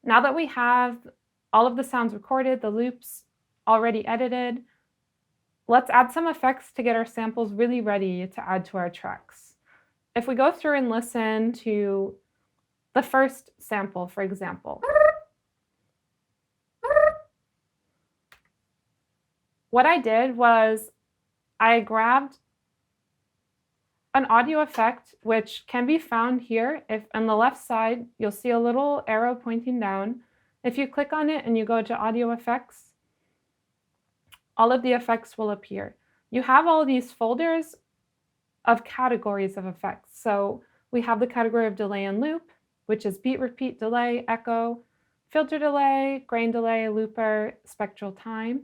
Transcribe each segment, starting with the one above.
Now that we have all of the sounds recorded, the loops already edited, let's add some effects to get our samples really ready to add to our tracks. If we go through and listen to the first sample, for example, what I did was I grabbed an audio effect, which can be found here. If on the left side, you'll see a little arrow pointing down. If you click on it and you go to audio effects, all of the effects will appear. You have all these folders of categories of effects. So we have the category of delay and loop, which is beat, repeat, delay, echo, filter delay, grain delay, looper, spectral time.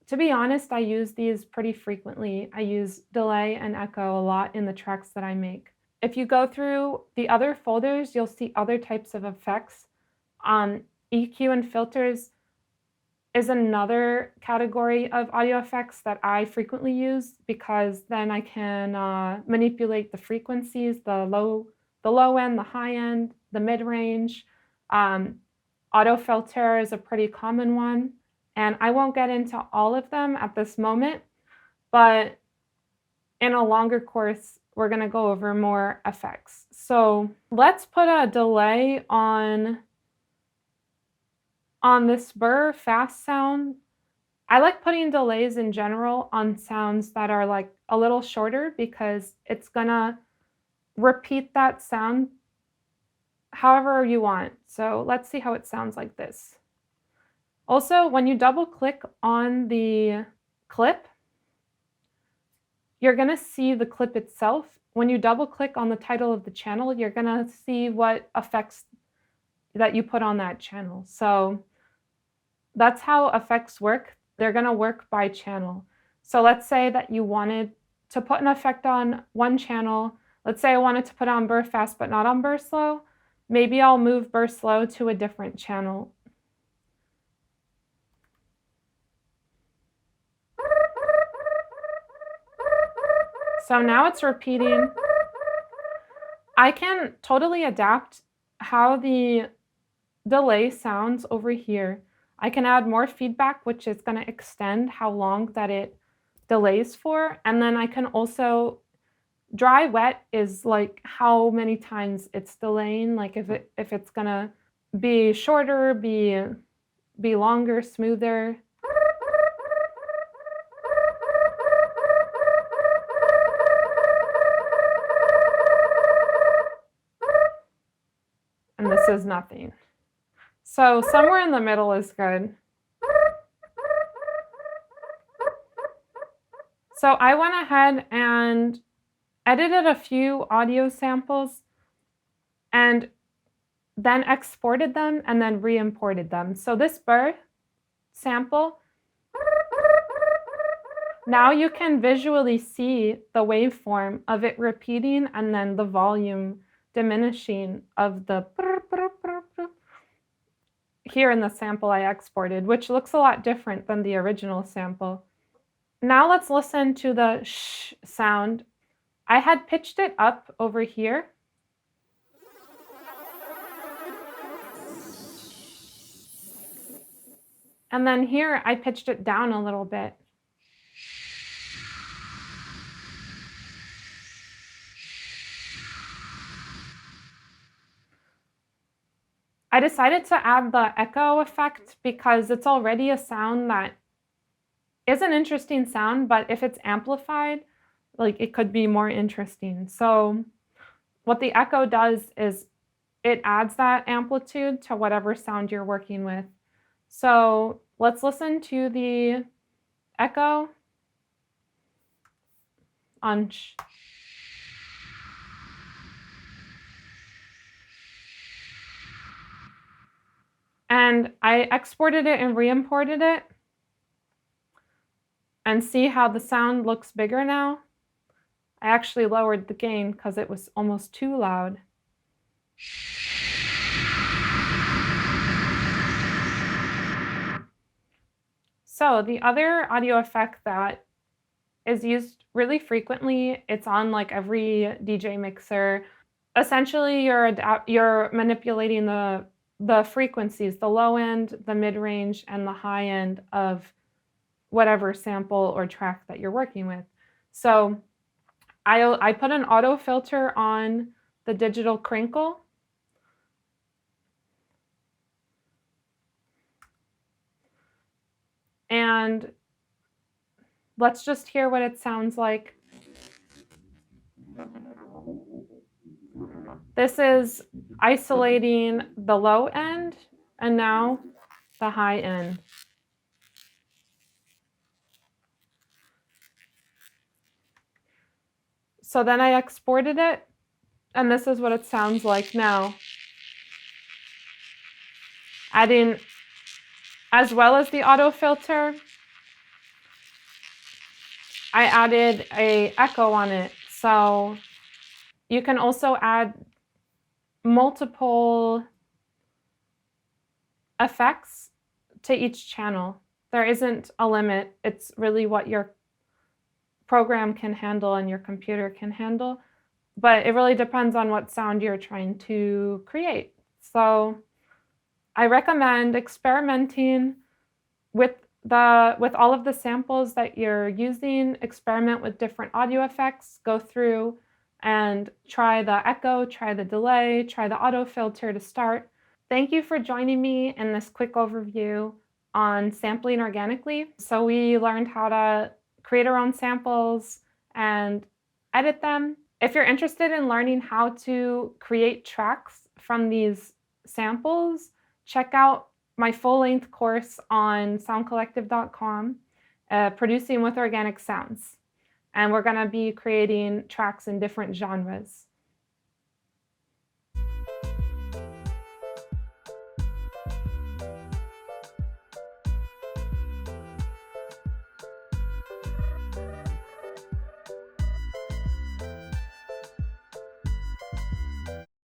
To be honest, I use these pretty frequently. I use delay and echo a lot in the tracks that I make. If you go through the other folders, you'll see other types of effects. EQ and filters is another category of audio effects that I frequently use because then I can manipulate the frequencies, the low end, the high end, the mid-range. Auto filter is a pretty common one. And I won't get into all of them at this moment, but in a longer course, we're going to go over more effects. So let's put a delay on this burr fast sound. I like putting delays in general on sounds that are like a little shorter because it's going to repeat that sound however you want. So let's see how it sounds like this. Also, when you double click on the clip, you're going to see the clip itself. When you double click on the title of the channel, you're going to see what effects that you put on that channel. So that's how effects work. They're going to work by channel. So let's say that you wanted to put an effect on one channel. Let's say I wanted to put on burr fast but not on burr slow. Maybe I'll move burr slow to a different channel. So now it's repeating. I can totally adapt how the delay sounds over here. I can add more feedback, which is going to extend how long that it delays for. And then I can also, dry wet is like how many times it's delaying, like if it's going to be shorter, be longer, smoother. And this is nothing. So somewhere in the middle is good. So I went ahead and edited a few audio samples and then exported them and then re-imported them. So this burr sample, now you can visually see the waveform of it repeating and then the volume diminishing of the here in the sample I exported, which looks a lot different than the original sample. Now let's listen to the sh sound. I had pitched it up over here. And then here I pitched it down a little bit. I decided to add the echo effect because it's already a sound that is an interesting sound, but if it's amplified, like it could be more interesting. So what the echo does is it adds that amplitude to whatever sound you're working with. So let's listen to the echo on sh. And I exported it and re-imported it. And see how the sound looks bigger now? I actually lowered the gain because it was almost too loud. So the other audio effect that is used really frequently, it's on like every DJ mixer. Essentially, you're manipulating the the frequencies, the low end, the mid-range, and the high end of whatever sample or track that you're working with. So I put an auto filter on the digital crinkle. And let's just hear what it sounds like. This is isolating the low end, and now the high end. So then I exported it, and this is what it sounds like now. Adding, as well as the auto filter, I added an echo on it. So you can also add multiple effects to each channel. There isn't a limit. It's really what your program can handle and your computer can handle. But it really depends on what sound you're trying to create. So I recommend experimenting with all of the samples that you're using. Experiment with different audio effects. Go through and try the echo, try the delay, try the auto filter to start. Thank you for joining me in this quick overview on sampling organically. So we learned how to create our own samples and edit them. If you're interested in learning how to create tracks from these samples, check out my full-length course on soundcollective.com, Producing with Organic Sounds. And we're going to be creating tracks in different genres.